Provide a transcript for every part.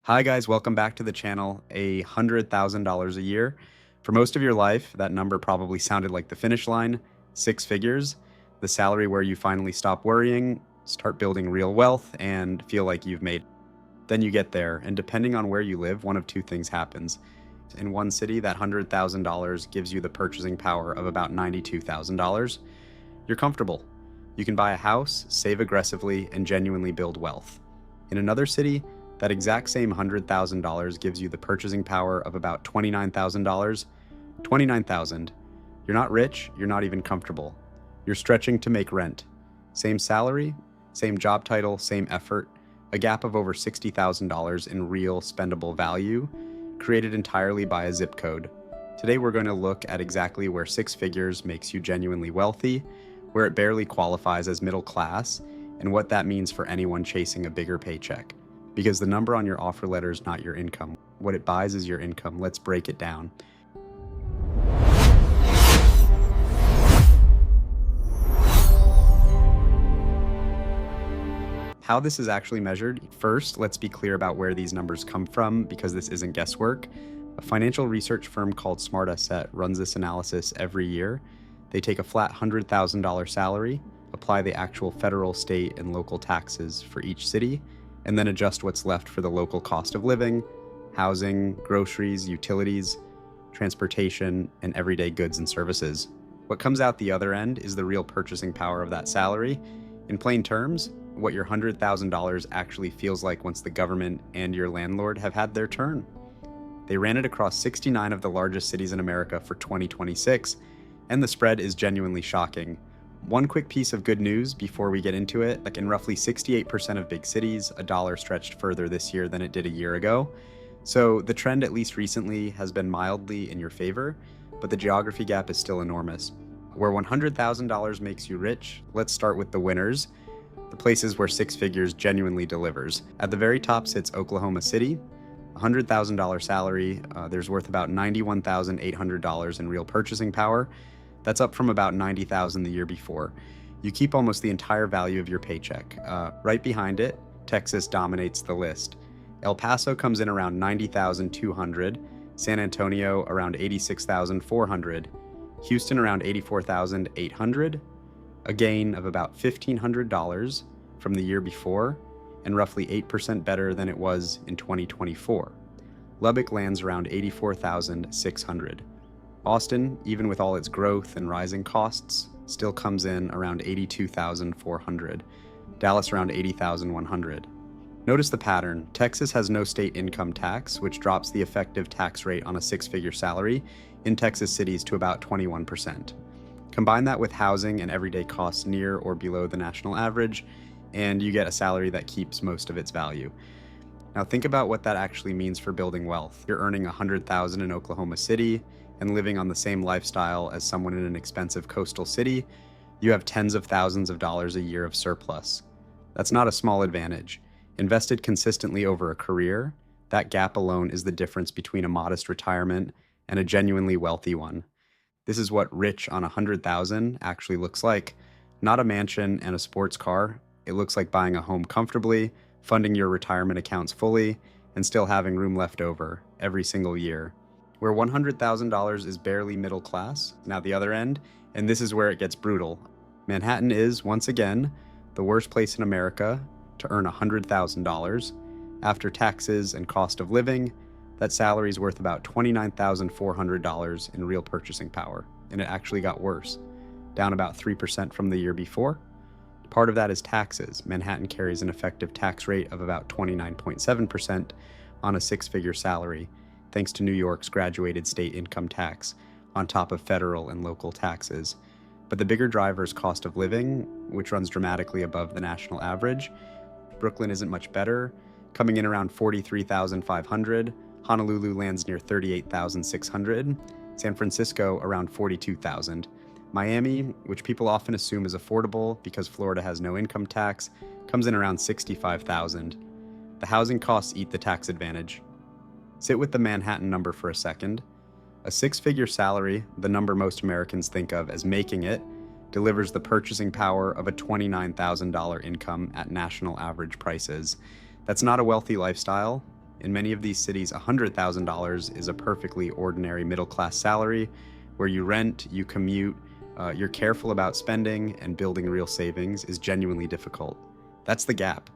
Hi guys, welcome back to the channel. $100,000 a year. For most of your life, that number probably sounded like the finish line, six figures, the salary where you finally stop worrying, start building real wealth, and feel like you've made it. Then you get there, and depending on where you live, one of two things happens. In one city, that $100,000 gives you the purchasing power of about $92,000. You're comfortable. You can buy a house, save aggressively, and genuinely build wealth. In another city, that exact same $100,000 gives you the purchasing power of about $29,000. $29,000. You're not rich, you're not even comfortable. You're stretching to make rent. Same salary, same job title, same effort, a gap of over $60,000 in real spendable value, created entirely by a zip code. Today we're going to look at exactly where six figures makes you genuinely wealthy, where it barely qualifies as middle class, and what that means for anyone chasing a bigger paycheck. Because the number on your offer letter is not your income. What it buys is your income. Let's break it down. How this is actually measured, first, let's be clear about where these numbers come from because this isn't guesswork. A financial research firm called SmartAsset runs this analysis every year. They take a flat $100,000 salary, apply the actual federal, state, and local taxes for each city, and then adjust what's left for the local cost of living, housing, groceries, utilities, transportation, and everyday goods and services. What comes out the other end is the real purchasing power of that salary. In plain terms, what your $100,000 actually feels like once the government and your landlord have had their turn. They ran it across 69 of the largest cities in America for 2026, and the spread is genuinely shocking. One quick piece of good news before we get into it, like in roughly 68% of big cities, a dollar stretched further this year than it did a year ago. So the trend, at least recently, has been mildly in your favor, but the geography gap is still enormous. Where $100,000 makes you rich, let's start with the winners, the places where six figures genuinely delivers. At the very top sits Oklahoma City, $100,000 salary, there's worth about $91,800 in real purchasing power. That's up from about $90,000 the year before. You keep almost the entire value of your paycheck. Right behind it, Texas dominates the list. El Paso comes in around $90,200, San Antonio around $86,400, Houston around $84,800, a gain of about $1,500 from the year before, and roughly 8% better than it was in 2024. Lubbock lands around $84,600. Austin, even with all its growth and rising costs, still comes in around $82,400. Dallas around $80,100. Notice the pattern. Texas has no state income tax, which drops the effective tax rate on a six-figure salary in Texas cities to about 21%. Combine that with housing and everyday costs near or below the national average, and you get a salary that keeps most of its value. Now think about what that actually means for building wealth. You're earning $100,000 in Oklahoma City, and living on the same lifestyle as someone in an expensive coastal city, you have tens of thousands of dollars a year of surplus. That's not a small advantage. Invested consistently over a career, that gap alone is the difference between a modest retirement and a genuinely wealthy one. This is what rich on $100,000 actually looks like. Not a mansion and a sports car. It looks like buying a home comfortably, funding your retirement accounts fully, and still having room left over every single year. Where $100,000 is barely middle class, now the other end, and this is where it gets brutal. Manhattan is, once again, the worst place in America to earn $100,000. After taxes and cost of living, that salary is worth about $29,400 in real purchasing power, and it actually got worse, down about 3% from the year before. Part of that is taxes. Manhattan carries an effective tax rate of about 29.7% on a six-figure salary, thanks to New York's graduated state income tax, on top of federal and local taxes. But the bigger driver is cost of living, which runs dramatically above the national average. Brooklyn isn't much better, coming in around $43,500. Honolulu lands near $38,600. San Francisco around $42,000. Miami, which people often assume is affordable because Florida has no income tax, comes in around $65,000. The housing costs eat the tax advantage. Sit with the Manhattan number for a second. A six-figure salary, the number most Americans think of as making it, delivers the purchasing power of a $29,000 income at national average prices. That's not a wealthy lifestyle, In many of these cities, $100,000 is a perfectly ordinary middle-class salary where you rent, you commute, you're careful about spending, and building real savings is genuinely difficult. That's the gap.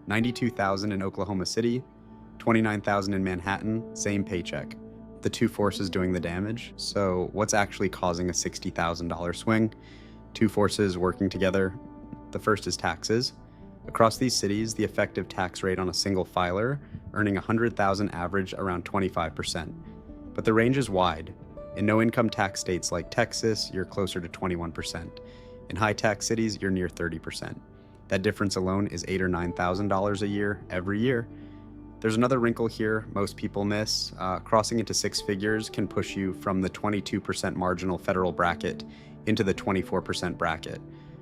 92,000 in Oklahoma City, 29,000 in Manhattan, same paycheck. The two forces doing the damage. So what's actually causing a $60,000 swing? Two forces working together. The first is taxes. Across these cities, the effective tax rate on a single filer earning $100,000 average around 25%. But the range is wide. In no-income tax states like Texas, you're closer to 21%. In high-tax cities, you're near 30%. That difference alone is $8,000 or $9,000 a year, every year. There's another wrinkle here most people miss. Crossing into six figures can push you from the 22% marginal federal bracket into the 24% bracket.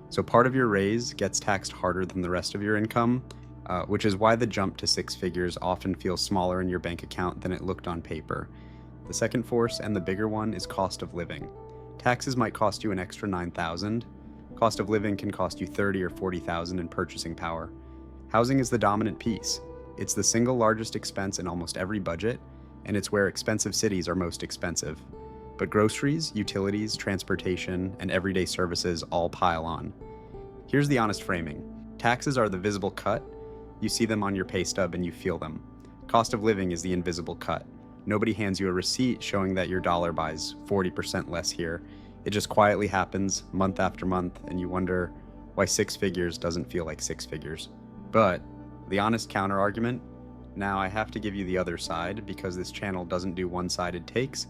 So part of your raise gets taxed harder than the rest of your income, which is why the jump to six figures often feels smaller in your bank account than it looked on paper. The second force, and the bigger one, is cost of living. Taxes might cost you an extra $9,000. Cost of living can cost you $30,000 or $40,000 in purchasing power. Housing is the dominant piece. It's the single largest expense in almost every budget, and it's where expensive cities are most expensive. But groceries, utilities, transportation, and everyday services all pile on. Here's the honest framing. Taxes are the visible cut. You see them on your pay stub and you feel them. Cost of living is the invisible cut. Nobody hands you a receipt showing that your dollar buys 40% less here. It just quietly happens month after month, and you wonder why six figures doesn't feel like six figures. But the honest counterargument, now I have to give you the other side because this channel doesn't do one-sided takes,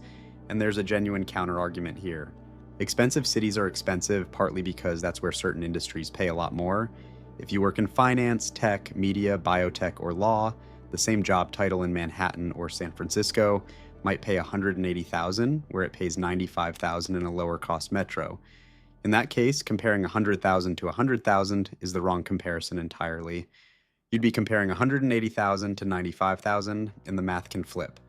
and there's a genuine counterargument here. Expensive cities are expensive partly because that's where certain industries pay a lot more. If you work in finance, tech, media, biotech, or law, the same job title in Manhattan or San Francisco might pay $180,000, where it pays $95,000 in a lower-cost metro. In that case, comparing $100,000 to $100,000 is the wrong comparison entirely. You'd be comparing $180,000 to $95,000, and the math can flip.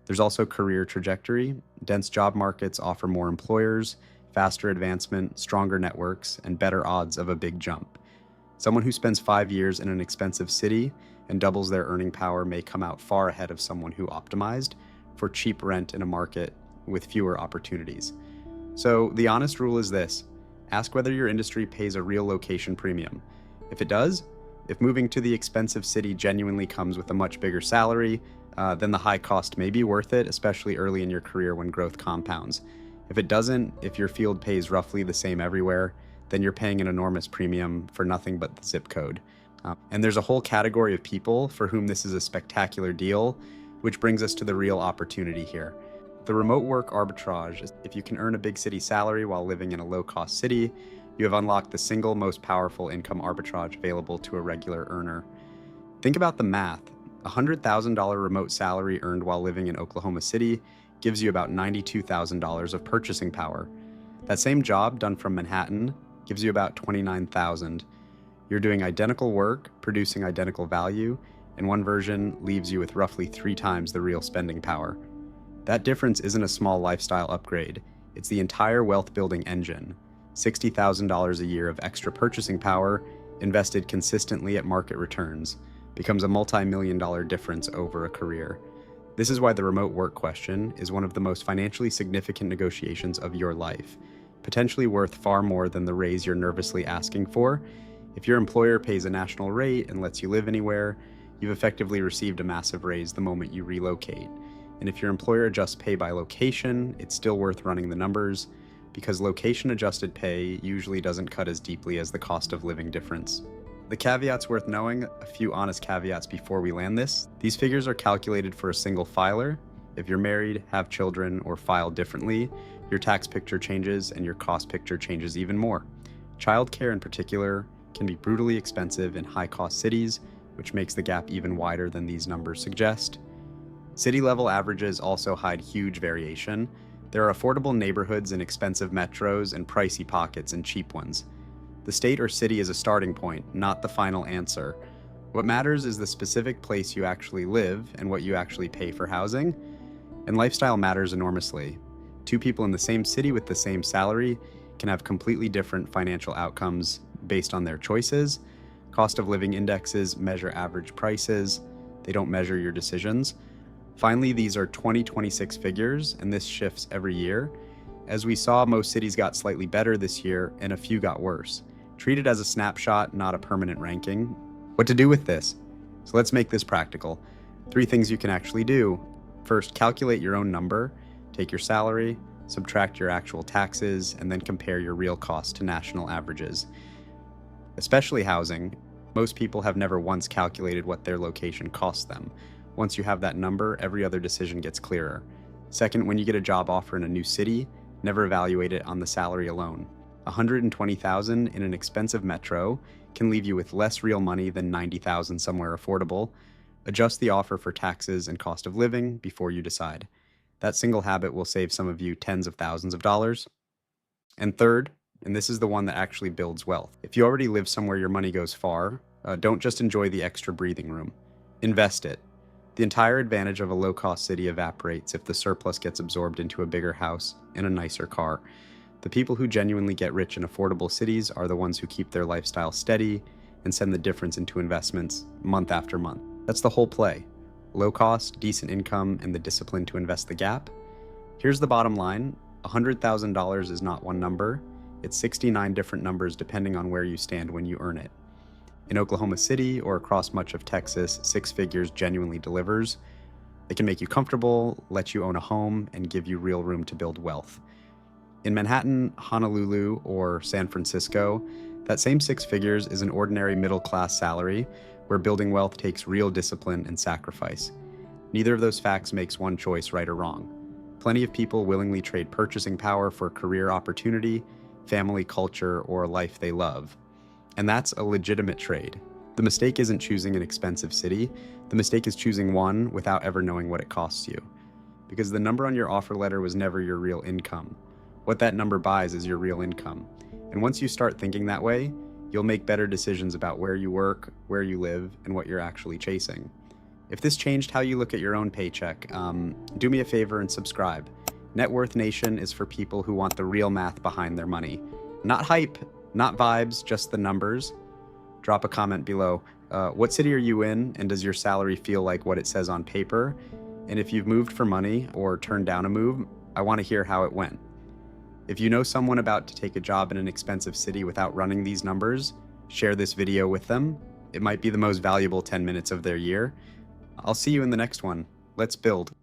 There's also career trajectory. Dense job markets offer more employers, faster advancement, stronger networks, and better odds of a big jump. Someone who spends 5 years in an expensive city and doubles their earning power may come out far ahead of someone who optimized for cheap rent in a market with fewer opportunities. So the honest rule is this: ask whether your industry pays a real location premium. If it does, if moving to the expensive city genuinely comes with a much bigger salary, then the high cost may be worth it, especially early in your career when growth compounds. If it doesn't, if your field pays roughly the same everywhere, then you're paying an enormous premium for nothing but the zip code. And there's a whole category of people for whom this is a spectacular deal, which brings us to the real opportunity here. The remote work arbitrage. If you can earn a big city salary while living in a low-cost city, you have unlocked the single most powerful income arbitrage available to a regular earner. Think about the math. A $100,000 remote salary earned while living in Oklahoma City gives you about $92,000 of purchasing power. That same job done from Manhattan gives you about $29,000. You're doing identical work, producing identical value, and one version leaves you with roughly 3 times the real spending power. That difference isn't a small lifestyle upgrade. It's the entire wealth-building engine. $60,000 a year of extra purchasing power invested consistently at market returns becomes a multi-million-dollar difference over a career. This is why the remote work question is one of the most financially significant negotiations of your life, potentially worth far more than the raise you're nervously asking for. If your employer pays a national rate and lets you live anywhere, you've effectively received a massive raise the moment you relocate. And if your employer adjusts pay by location, it's still worth running the numbers, because location-adjusted pay usually doesn't cut as deeply as the cost of living difference. The caveats worth knowing, a few honest caveats before we land this. These figures are calculated for a single filer. If you're married, have children, or file differently, your tax picture changes and your cost picture changes even more. Childcare in particular can be brutally expensive in high-cost cities, which makes the gap even wider than these numbers suggest. City-level averages also hide huge variation. There are affordable neighborhoods in expensive metros and pricey pockets in cheap ones. The state or city is a starting point, not the final answer. What matters is the specific place you actually live and what you actually pay for housing. And lifestyle matters enormously. 2 people in the same city with the same salary can have completely different financial outcomes based on their choices. Cost of living indexes measure average prices. They don't measure your decisions. Finally, these are 2026 figures, and this shifts every year. As we saw, most cities got slightly better this year, and a few got worse. Treat it as a snapshot, not a permanent ranking. What to do with this? So let's make this practical. 3 things you can actually do. First, calculate your own number. Take your salary, subtract your actual taxes, and then compare your real costs to national averages. Especially housing, most people have never once calculated what their location costs them. Once you have that number, every other decision gets clearer. Second, when you get a job offer in a new city, never evaluate it on the salary alone. $120,000 in an expensive metro can leave you with less real money than $90,000 somewhere affordable. Adjust the offer for taxes and cost of living before you decide. That single habit will save some of you tens of thousands of dollars. And third, and this is the one that actually builds wealth. If you already live somewhere your money goes far, don't just enjoy the extra breathing room. Invest it. The entire advantage of a low-cost city evaporates if the surplus gets absorbed into a bigger house and a nicer car. The people who genuinely get rich in affordable cities are the ones who keep their lifestyle steady and send the difference into investments month after month. That's the whole play. Low cost, decent income, and the discipline to invest the gap. Here's the bottom line. $100,000 is not one number. It's 69 different numbers depending on where you stand when you earn it. In Oklahoma City or across much of Texas, 6 figures genuinely delivers. It can make you comfortable, let you own a home, and give you real room to build wealth. In Manhattan, Honolulu, or San Francisco, that same 6 figures is an ordinary middle-class salary where building wealth takes real discipline and sacrifice. Neither of those facts makes one choice right or wrong. Plenty of people willingly trade purchasing power for career opportunity, family culture, or a life they love. And that's a legitimate trade. The mistake isn't choosing an expensive city. The mistake is choosing one without ever knowing what it costs you. Because the number on your offer letter was never your real income. What that number buys is your real income. And once you start thinking that way, you'll make better decisions about where you work, where you live, and what you're actually chasing. If this changed how you look at your own paycheck, do me a favor and subscribe. Net Worth Nation is for people who want the real math behind their money. Not hype, not vibes, just the numbers. Drop a comment below. What city are you in, and does your salary feel like what it says on paper? And if you've moved for money or turned down a move, I want to hear how it went. If you know someone about to take a job in an expensive city without running these numbers, share this video with them. It might be the most valuable 10 minutes of their year. I'll see you in the next one. Let's build.